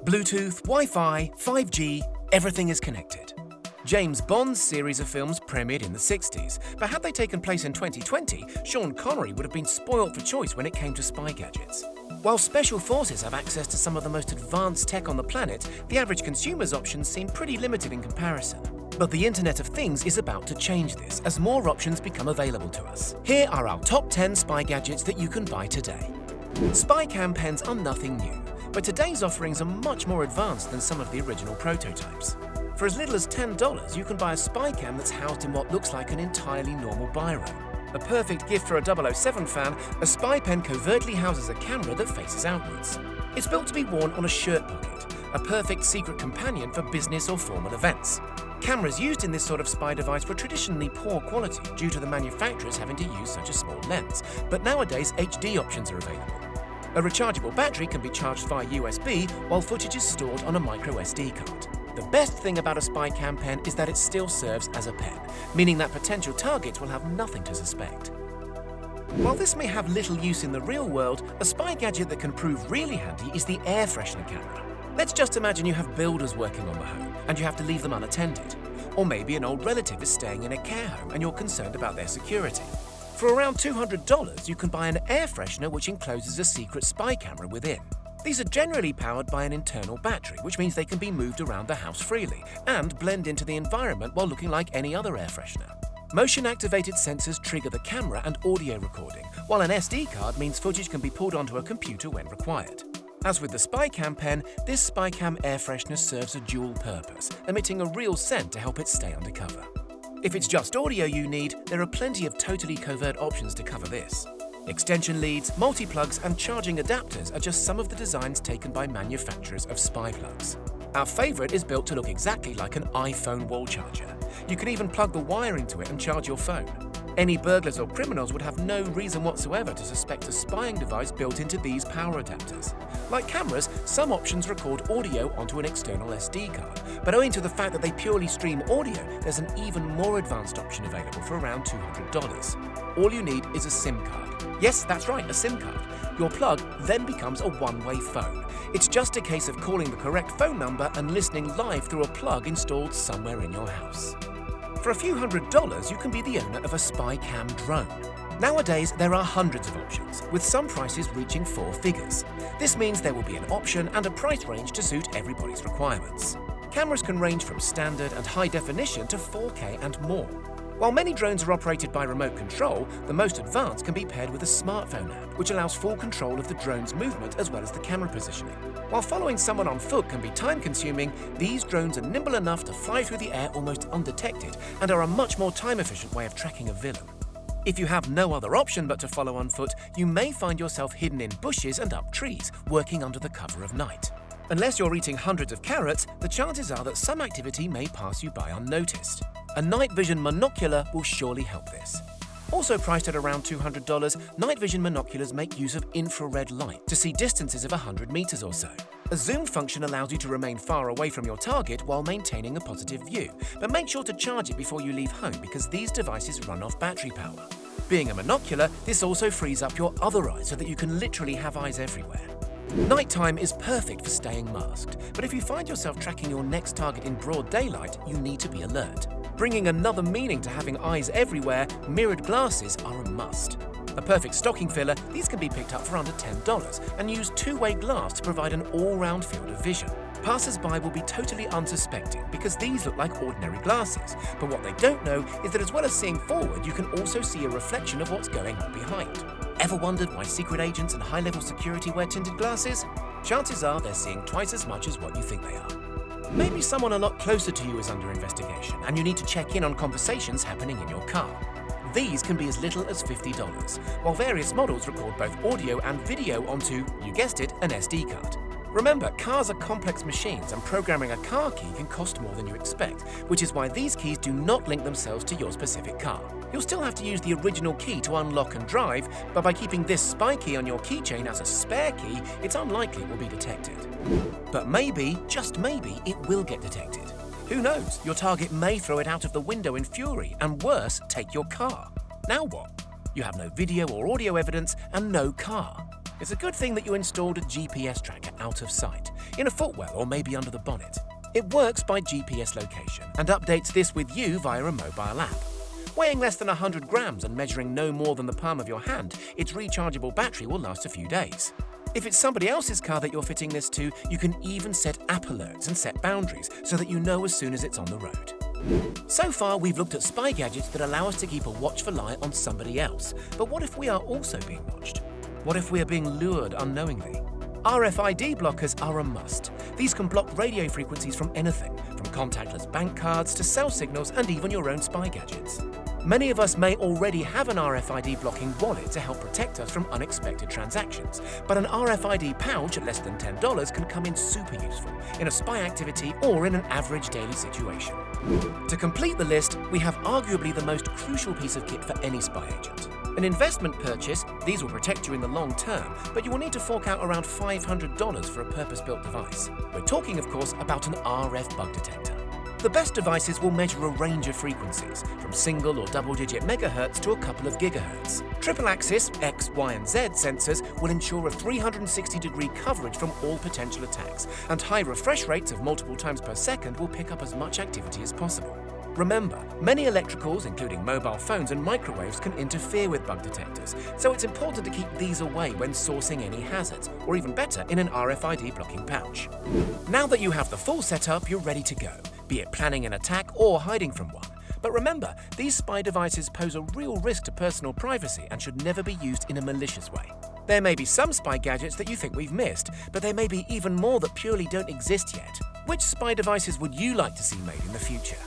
Bluetooth, Wi-Fi, 5G, everything is connected. James Bond's series of films premiered in the 60s, but had they taken place in 2020, Sean Connery would have been spoilt for choice when it came to spy gadgets. While special forces have access to some of the most advanced tech on the planet, the average consumer's options seem pretty limited in comparison. But the Internet of Things is about to change this as more options become available to us. Here are our top 10 spy gadgets that you can buy today. Spycam pens are nothing new, but today's offerings are much more advanced than some of the original prototypes. For as little as $10, you can buy a spycam that's housed in what looks like an entirely normal biro. A perfect gift for a 007 fan, a spy pen covertly houses a camera that faces outwards. It's built to be worn on a shirt pocket, a perfect secret companion for business or formal events. Cameras used in this sort of spy device were traditionally poor quality due to the manufacturers having to use such a small lens, but nowadays HD options are available. A rechargeable battery can be charged via USB while footage is stored on a micro SD card. The best thing about a spycam pen is that it still serves as a pen, meaning that potential targets will have nothing to suspect. While this may have little use in the real world, a spy gadget that can prove really handy is the air freshener camera. Let's just imagine you have builders working on the home and you have to leave them unattended. Or maybe an old relative is staying in a care home and you're concerned about their security. For around $200, you can buy an air freshener which encloses a secret spy camera within. These are generally powered by an internal battery, which means they can be moved around the house freely and blend into the environment while looking like any other air freshener. Motion-activated sensors trigger the camera and audio recording, while an SD card means footage can be pulled onto a computer when required. As with the Spycam pen, this Spycam air freshener serves a dual purpose, emitting a real scent to help it stay undercover. If it's just audio you need, there are plenty of totally covert options to cover this. Extension leads, multi-plugs and charging adapters are just some of the designs taken by manufacturers of spy plugs. Our favourite is built to look exactly like an iPhone wall charger. You can even plug the wire into it and charge your phone. Any burglars or criminals would have no reason whatsoever to suspect a spying device built into these power adapters. Like cameras, some options record audio onto an external SD card, but owing to the fact that they purely stream audio, there's an even more advanced option available for around $200. All you need is a SIM card. Yes, that's right, a SIM card. Your plug then becomes a one-way phone. It's just a case of calling the correct phone number and listening live through a plug installed somewhere in your house. For a few $100s, you can be the owner of a Spycam drone. Nowadays, there are hundreds of options, with some prices reaching 4 figures. This means there will be an option and a price range to suit everybody's requirements. Cameras can range from standard and high definition to 4K and more. While many drones are operated by remote control, the most advanced can be paired with a smartphone app, which allows full control of the drone's movement as well as the camera positioning. While following someone on foot can be time-consuming, these drones are nimble enough to fly through the air almost undetected and are a much more time-efficient way of tracking a villain. If you have no other option but to follow on foot, you may find yourself hidden in bushes and up trees, working under the cover of night. Unless you're eating hundreds of carrots, the chances are that some activity may pass you by unnoticed. A night vision monocular will surely help this. Also priced at around $200, night vision monoculars make use of infrared light to see distances of 100 meters or so. A zoom function allows you to remain far away from your target while maintaining a positive view, but make sure to charge it before you leave home because these devices run off battery power. Being a monocular, this also frees up your other eye so that you can literally have eyes everywhere. Nighttime is perfect for staying masked, but if you find yourself tracking your next target in broad daylight, you need to be alert. Bringing another meaning to having eyes everywhere, mirrored glasses are a must. A perfect stocking filler, these can be picked up for under $10 and use two-way glass to provide an all-round field of vision. Passers-by will be totally unsuspecting because these look like ordinary glasses, but what they don't know is that as well as seeing forward, you can also see a reflection of what's going on behind. Ever wondered why secret agents and high-level security wear tinted glasses? Chances are they're seeing twice as much as what you think they are. Maybe someone a lot closer to you is under investigation and you need to check in on conversations happening in your car. These can be as little as $50, while various models record both audio and video onto, you guessed it, an SD card. Remember, cars are complex machines and programming a car key can cost more than you expect, which is why these keys do not link themselves to your specific car. You'll still have to use the original key to unlock and drive, but by keeping this spy key on your keychain as a spare key, it's unlikely it will be detected. But maybe, just maybe, it will get detected. Who knows? Your target may throw it out of the window in fury and worse, take your car. Now what? You have no video or audio evidence and no car. It's a good thing that you installed a GPS tracker out of sight, in a footwell or maybe under the bonnet. It works by GPS location and updates this with you via a mobile app. Weighing less than 100 grams and measuring no more than the palm of your hand, its rechargeable battery will last a few days. If it's somebody else's car that you're fitting this to, you can even set app alerts and set boundaries so that you know as soon as it's on the road. So far, we've looked at spy gadgets that allow us to keep a watchful eye on somebody else. But what if we are also being watched? What if we are being lured unknowingly? RFID blockers are a must. These can block radio frequencies from anything, from contactless bank cards to cell signals and even your own spy gadgets. Many of us may already have an RFID blocking wallet to help protect us from unexpected transactions, but an RFID pouch at less than $10 can come in super useful in a spy activity or in an average daily situation. To complete the list, we have arguably the most crucial piece of kit for any spy agent. An investment purchase, these will protect you in the long term, but you will need to fork out around $500 for a purpose-built device. We're talking, of course, about an RF bug detector. The best devices will measure a range of frequencies, from single or double-digit megahertz to a couple of gigahertz. Triple-axis X, Y, and Z sensors will ensure a 360-degree coverage from all potential attacks, and high refresh rates of multiple times per second will pick up as much activity as possible. Remember, many electricals, including mobile phones and microwaves, can interfere with bug detectors, so it's important to keep these away when sourcing any hazards, or even better, in an RFID blocking pouch. Now that you have the full setup, you're ready to go, be it planning an attack or hiding from one. But remember, these spy devices pose a real risk to personal privacy and should never be used in a malicious way. There may be some spy gadgets that you think we've missed, but there may be even more that purely don't exist yet. Which spy devices would you like to see made in the future?